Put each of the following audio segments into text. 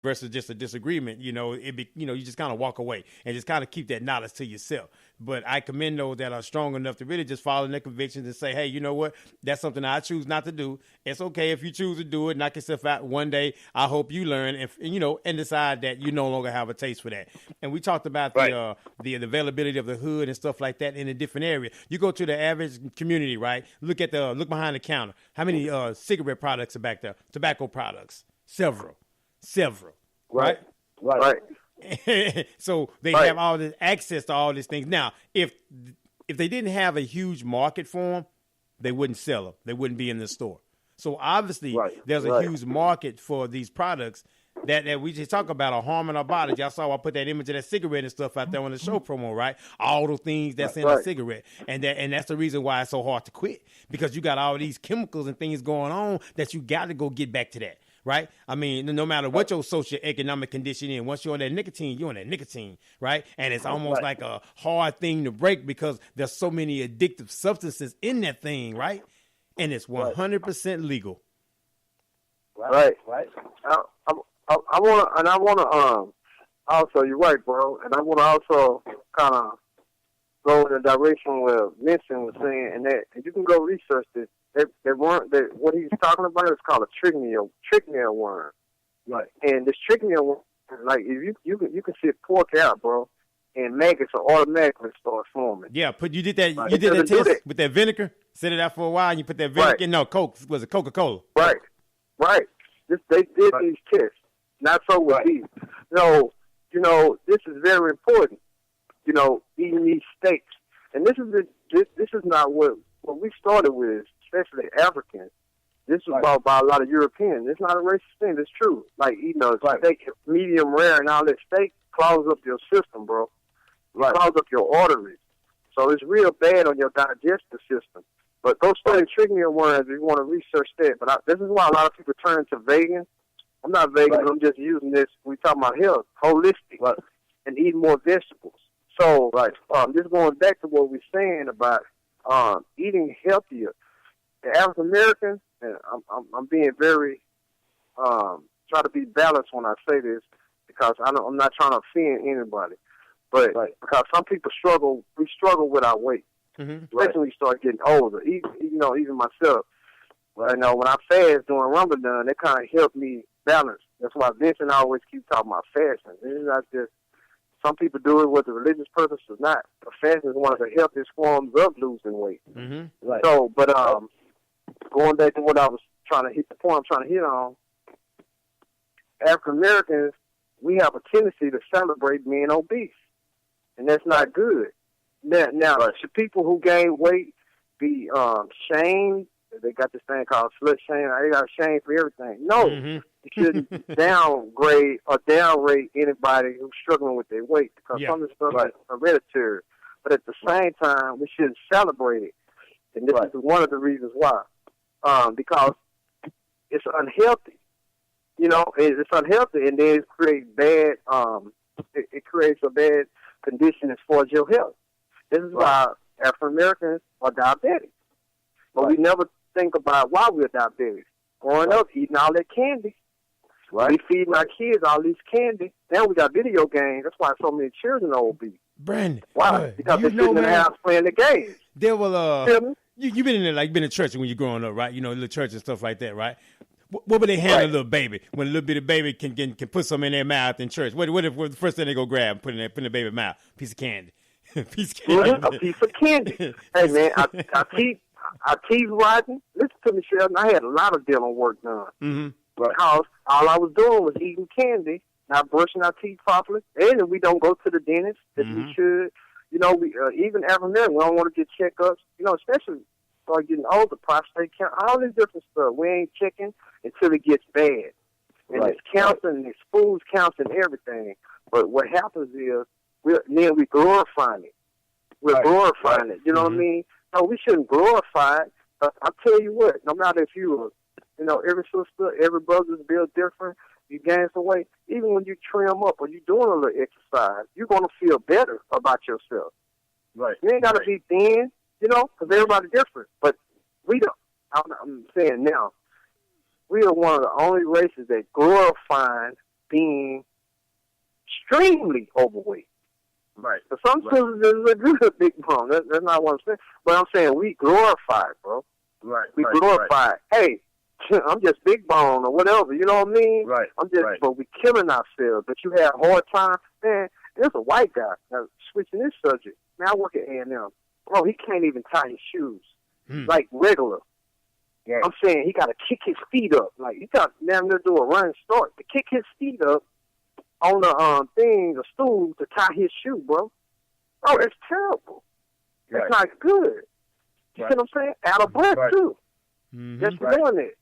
versus just a disagreement, you just kind of walk away and just kind of keep that knowledge to yourself. But I commend those that are strong enough to really just follow their convictions and say, hey, you know what? That's something I choose not to do. It's okay if you choose to do it, knock yourself out one day. I hope you learn and decide that you no longer have a taste for that. And we talked about the availability of the hood and stuff like that in a different area. You go to the average community, right? Look behind the counter. How many cigarette products are back there? Tobacco products. Several, right? So they have all this access to all these things. Now, if they didn't have a huge market for them, they wouldn't sell them. They wouldn't be in the store. So obviously, there's a huge market for these products that we just talk about are harming our bodies. Y'all saw I put that image of that cigarette and stuff out there on the show promo, right? All the things that's in a cigarette. And that's the reason why it's so hard to quit, because you got all these chemicals and things going on that you got to go get back to that. Right? I mean, no matter what your socioeconomic condition is, once you're on that nicotine, you're on that nicotine, right? And it's almost like a hard thing to break because there's so many addictive substances in that thing, right? And it's 100% legal. Right. I want to also, you're right, bro. And I want to also kind of go in the direction where Vincent was saying, and you can go research this. What he's talking about is called a trichomel worm. Right. And this trichomel worm, like if you can see it pork out, bro, and maggots will automatically start forming. Yeah, you did that. You did that test with that vinegar. Set it out for a while, and you put that vinegar in. No, Coke. Was it Coca-Cola? Right. They did these tests. Not so with these. So, this is very important. Eating these steaks, and this is not what we started with, especially Africans. This was brought by a lot of Europeans. It's not a racist thing. It's true. Like eating a steak, medium rare, and all that steak clogs up your system, bro. It clogs up your arteries. So it's real bad on your digestive system. But go study trichomel worms if you want to research that. But this is why a lot of people turn to vegan. I'm not vegan. I'm just using this. We talking about health, holistic, and eating more vegetables. So, just going back to what we're saying about eating healthier. The African Americans, and I'm being very try to be balanced when I say this, because I'm not trying to offend anybody, but because some people we struggle with our weight, especially when we start getting older. Even myself. I know when I fast during Ramadan, that kind of helped me balance. That's why Vincent always keeps talking about fasting. It's not just some people do it with a religious purpose or not. But fasting is one of the healthiest forms of losing weight. So, but going back to what I was trying to hit, the point I'm trying to hit on, African Americans, we have a tendency to celebrate being obese, and that's not good. Now, should people who gain weight be shamed? They got this thing called slut shame. They got shame for everything. No, you shouldn't downgrade or downrate anybody who's struggling with their weight, because some of this stuff is hereditary. But at the same time, we shouldn't celebrate it. And this is one of the reasons why. Because it's unhealthy. It's unhealthy, and then it creates bad. It creates a bad condition as far as your health. This is why African Americans are diabetic, but we never think about why we're diabetic. Growing up, eating all that candy. We feeding our kids all these candy. Now we got video games. That's why so many children are obese. Brandon, why? Because they're sitting in the house playing the games. There will you been in there, been in church when you're growing up, right? Little church and stuff like that, right? What would they hand a little baby when a little bitty baby can put some in their mouth in church? What the first thing they go grab and put in the baby's mouth? Piece of candy. A piece of candy. Hey man, our teeth rotten. Listen to me, Shelton. I had a lot of dental work done because all I was doing was eating candy, not brushing our teeth properly, and we don't go to the dentist as we should. We even African Americans, we don't want to get checkups. Especially start getting older, prostate cancer, all this different stuff. We ain't checking until it gets bad, and it's counseling, it's food counseling, everything. But what happens is we glorifying it. We're glorifying it. You know what I mean? No, we shouldn't glorify it. I'll tell you what, no matter if every sister, every brother's built different, you gain some weight, even when you trim up or you're doing a little exercise, you're going to feel better about yourself. Right. You ain't got to be thin, because everybody's different. But we don't, I'm saying now, we are one of the only races that glorifying being extremely overweight. Right. But some sisters look good, big bone. That's not what I'm saying. But I'm saying we glorify it, bro. Right. We glorify it. Hey, I'm just big bone or whatever. You know what I mean? Right. But we killing ourselves. But you have a hard time, man. There's a white guy. Now, switching this subject. Man, I work at A&M. Bro, he can't even tie his shoes like regular. Yeah. I'm saying he got to kick his feet up. Like, he got to do a run start to kick his feet up on the stool to tie his shoe, bro. Oh, it's terrible. Right. It's not good. You see what I'm saying? Out of breath, too. Mm-hmm. Just for doing it.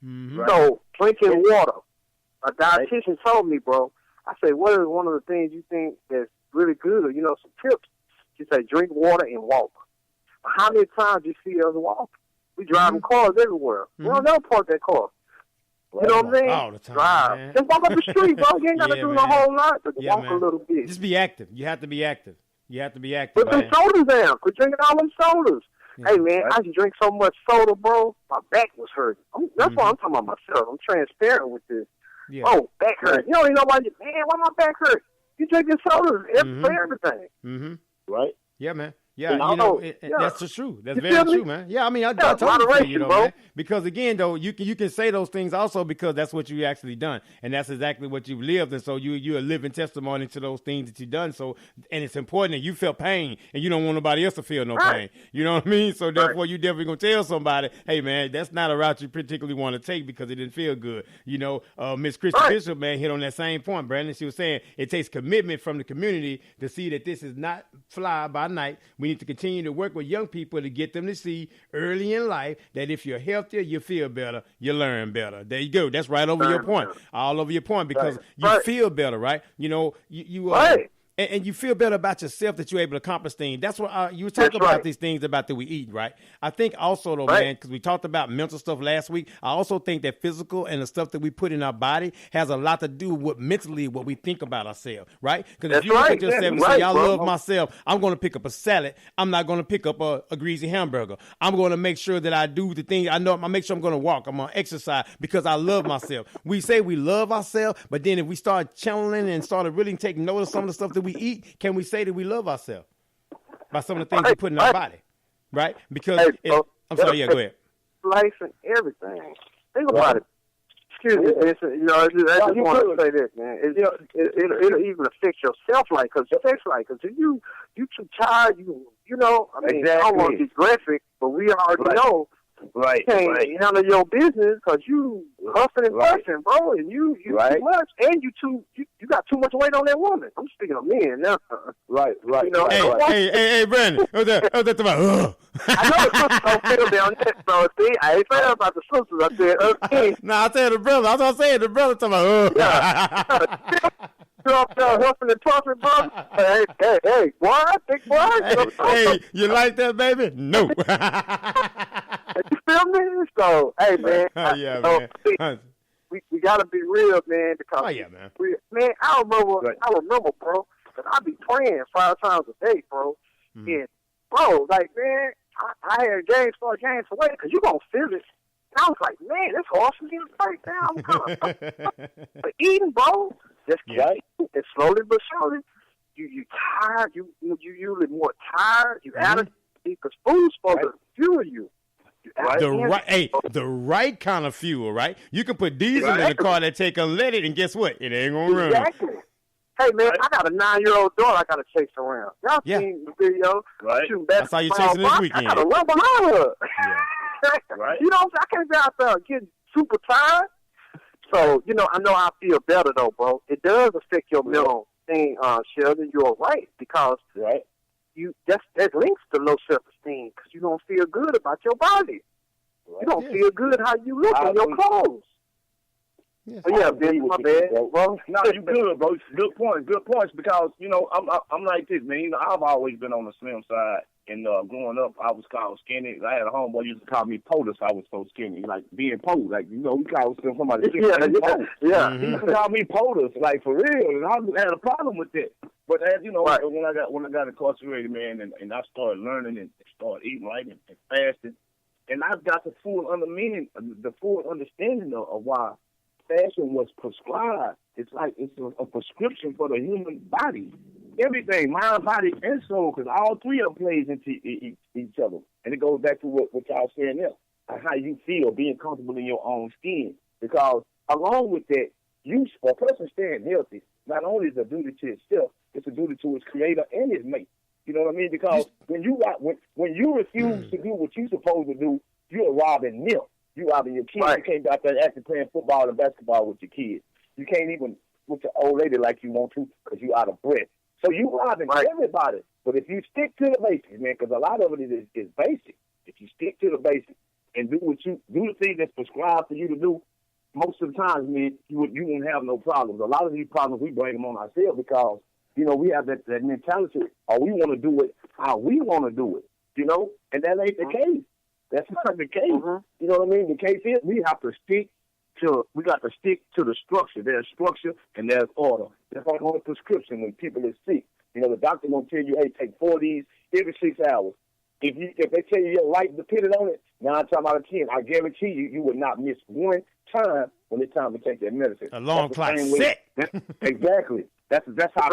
Mm-hmm. So, drinking water. A dietitian told me, bro, I say, what is one of the things you think that's really good, or, some tips? She said, drink water and walk. How many times do you see us walk? We driving cars everywhere. Mm-hmm. We don't never park that car. You know what I'm saying? All the time, drive. Man. Just walk up the street, bro. You ain't got to do the whole lot, but walk a little bit. Just be active. You have to be active. Put them sodas down. Quit drinking all them sodas. Yeah. Hey, man, I just drink so much soda, bro. My back was hurting. That's why I'm talking about myself. I'm transparent with this. Yeah. Oh, back hurt. You don't even know why. Man, why my back hurt? You drinking sodas for everything. Mm-hmm. Right? Yeah, man. Yeah, that's the truth. That's very true, man. Yeah, I mean, I totally feel man. Because again, though, you can say those things also because that's what you actually done, and that's exactly what you've lived, and so you're a living testimony to those things that you've done. So, and it's important that you feel pain, and you don't want nobody else to feel no pain. You know what I mean? So therefore, you definitely gonna tell somebody, hey, man, that's not a route you particularly want to take because it didn't feel good. Miss Christian Bishop, man, hit on that same point, Brandon. She was saying it takes commitment from the community to see that this is not fly by night. We need to continue to work with young people to get them to see early in life that if you're healthier, you feel better, you learn better. There you go. That's right over your point, all over your point, because you feel better, right? And you feel better about yourself that you're able to accomplish things. That's what you were talking about these things about that we eat, right? I think also, though, man, because we talked about mental stuff last week, I also think that physical and the stuff that we put in our body has a lot to do with mentally what we think about ourselves, right? Because if you look at yourself and say, I love myself, I'm going to pick up a salad. I'm not going to pick up a greasy hamburger. I'm going to make sure that I do the things I know. I make sure I'm going to walk. I'm going to exercise because I love myself. We say we love ourselves, but then if we start channeling and started really taking notice of some of the stuff that we eat, can we say that we love ourselves by some of the things we put in our body, right? Because I'm sorry, go ahead. Life and everything. Think about it. Excuse me, Vincent. I just want to say this, man. It'll even affect your sex life, because if you too tired, I mean, I don't want to be graphic, but we already know. Right. You can't handle your business because you huffing and puffing, bro, and you too much, and you got too much weight on that woman. I'm speaking of men now. Right. Hey, Brandon. What's that about? I know the sisters don't feel down there, bro. See, I ain't saying about the sisters. I said, I said the brother. I was saying the brother talking about, You up there huffing and puffing, bro? Hey, boy, big boy. Hey, you like that, baby? No. You feel me? So, hey, man. Man. We got to be real, man, because man, I remember, bro, because I be praying 5 times a day, bro. And, bro, like, man, I had start gaining some weight because you going to feel it. And I was like, man, it's hard for me to break down. But eating, bro, just and slowly but surely, you tired. You usually more tired. You out of because food's supposed to fuel you. The right kind of fuel, right? You can put diesel in the car that take unleaded, and guess what? It ain't gonna run. Exactly. Hey, man, I got a 9-year-old daughter I got to chase around. Y'all seen the video? Right. I saw you chasing this weekend. I got to run behind her. Right. You know what I'm saying? I can't be out there getting super tired. So, I know I feel better, though, bro. It does affect your mental thing, Sheldon. You're right, because that links to low self-esteem, because you don't feel good about your body. Right. You don't feel good how you look in your clothes. Yes. Ben, my bad. Well, no, you good, bro. Good points. Because I'm like this, man. I've always been on the slim side, and growing up, I was called skinny. I had a homeboy used to call me POTUS. I was so skinny, like being POTUS. Like we call somebody skinny. Yeah. He used to call me POTUS, like for real, and I had a problem with it. But as you know, when I got incarcerated, man, and I started learning and started eating right and fasting, and I've got the full understanding of why fashion was prescribed it's like it's a prescription for the human body. Everything, mind, body, and soul, because all three of them plays into each other. And it goes back to what y'all saying there, how you feel being comfortable in your own skin. Because along with that, a person staying healthy, not only is a duty to itself, it's a duty to its creator and his mate. You know what I mean? Because when you refuse to do what you're supposed to do, you're robbing milk. You're robbing your kids. Right. You can't be out there actually playing football and basketball with your kids. You can't even with your old lady like you want to because you're out of breath. So you robbing everybody. But if you stick to the basics, man, because a lot of it is basic. If you stick to the basics and do the thing that's prescribed for you to do, most of the time, man, you won't have no problems. A lot of these problems we bring them on ourselves because, you know, we have that mentality, or we want to do it how we want to do it, you know, and that ain't the case. That's not the case. Mm-hmm. You know what I mean? The case is we got to stick to the structure. There's structure and there's order. That's like on a prescription when people are sick. You know, the doctor gonna tell you, hey, take 4 of these every 6 hours. If they tell you your life depended on it, 9 times out of 10, I guarantee you would not miss one time when it's time to take that medicine. A long clock sick. Exactly. That's how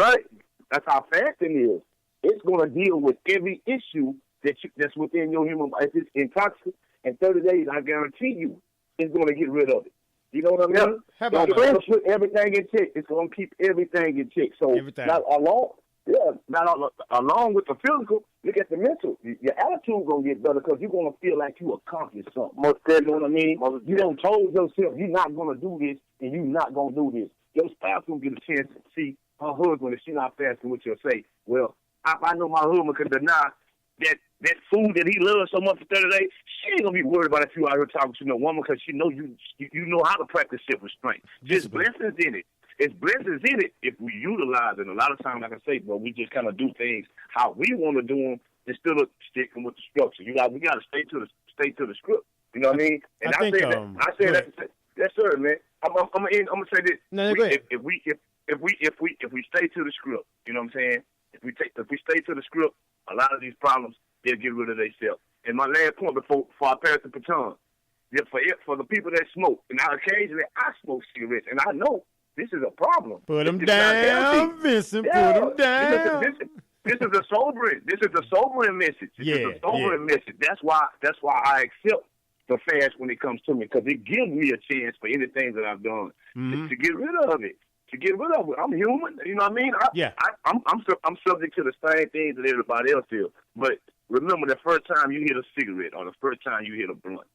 fasting is. It's gonna deal with every issue that's within your human body. If it's intoxicated, in 30 days, I guarantee you, it's gonna get rid of it. You know what I mean? Yeah. How about it's gonna put everything in check. It's gonna keep everything in check. So along with the physical, look at the mental. Your attitude gonna get better because you're gonna feel like you accomplished something. You know what I mean? You done told yourself you're not gonna do this and you're not gonna do this. Your spouse gonna get a chance to see her husband if she's not fasting, what you'll say. Well, I know my husband can deny that food that he loves so much for 30 days. She ain't gonna be worried about if you out here talking to no woman because she know you know how to practice self-restraint. There's blessings in it. It's blessings in it if we utilize it. A lot of times, like I say, bro, we just kind of do things how we want to do them instead of sticking with the structure. We got to stay to the script. You know what I mean? And I say that. Yes, sir, man. I'm gonna say this. No, if we stay to the script, you know what I'm saying? If we stay to the script, a lot of these problems they'll get rid of themselves. And my last point before I pass the baton, for the people that smoke, and now occasionally I smoke cigarettes, and I know. This is a problem. Put them down, Vincent. Yeah. Put them down. This is a sobering. This is a sobering message. This is a sobering message. That's why I accept the fast when it comes to me because it gives me a chance for anything that I've done to get rid of it. To get rid of it. I'm human. You know what I mean? I'm subject to the same things that everybody else is. But remember, the first time you hit a cigarette or the first time you hit a blunt,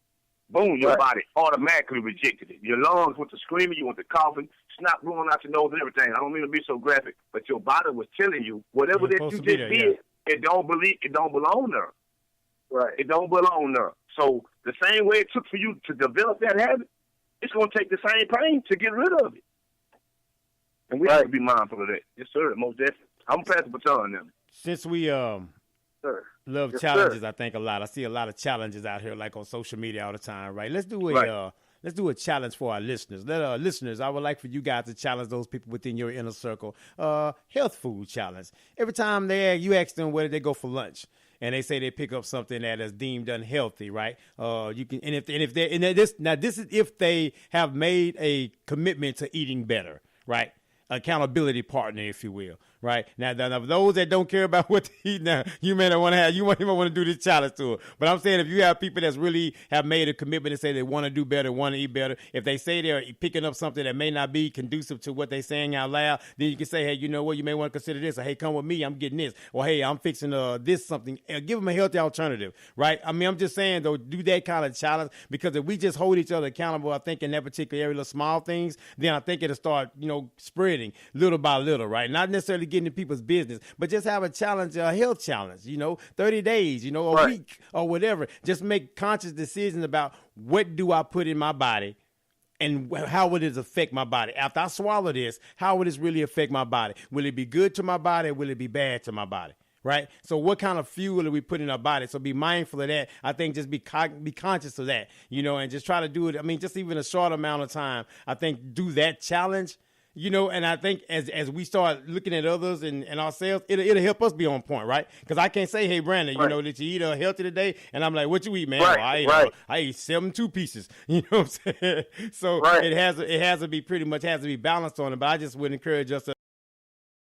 boom, your body automatically rejected it. Your lungs went to screaming, you went to coughing, snot blowing out your nose and everything. I don't mean to be so graphic, but your body was telling you whatever that you just did, it don't belong there. Right. It don't belong there. So the same way it took for you to develop that habit, it's going to take the same pain to get rid of it. And we have to be mindful of that. Yes, sir, most definitely. I'm going to pass the baton now. Since we love challenges, I think a lot. I see a lot of challenges out here, like on social media all the time, right? Let's do a challenge for our listeners. Listeners, I would like for you guys to challenge those people within your inner circle. Health food challenge. Every time you ask them where did they go for lunch, and they say they pick up something that is deemed unhealthy, right? You can, this is if they have made a commitment to eating better, right? Accountability partner, if you will, right? Now those that don't care about what to eat now, you might want to do this challenge to it. But I'm saying if you have people that's really have made a commitment to say they want to do better, want to eat better, if they say they're picking up something that may not be conducive to what they're saying out loud, then you can say, hey, you know what, you may want to consider this, or hey, come with me, I'm getting this, or hey, I'm fixing this something. Give them a healthy alternative, right? I mean, I'm just saying, though, do that kind of challenge, because if we just hold each other accountable, I think in that particular area, small things, then I think it'll start, spreading little by little, right? Not necessarily getting in people's business, but just have a challenge, a health challenge, 30 days, a week or whatever. Just make conscious decisions about what do I put in my body and how would it affect my body? After I swallow this, how would this really affect my body? Will it be good to my body or will it be bad to my body? Right? So what kind of fuel are we putting in our body? So be mindful of that. I think just be conscious of that, and just try to do it. I mean, just even a short amount of time, I think do that challenge. You know, and I think as we start looking at others and ourselves, it'll help us be on point, right? Because I can't say, hey, Brandon, you know, did you eat healthy today? And I'm like, what you eat, man? Right, Well, I ate 7 2-pieces. You know what I'm saying? So it has to be pretty much has to be balanced on it. But I just would encourage us to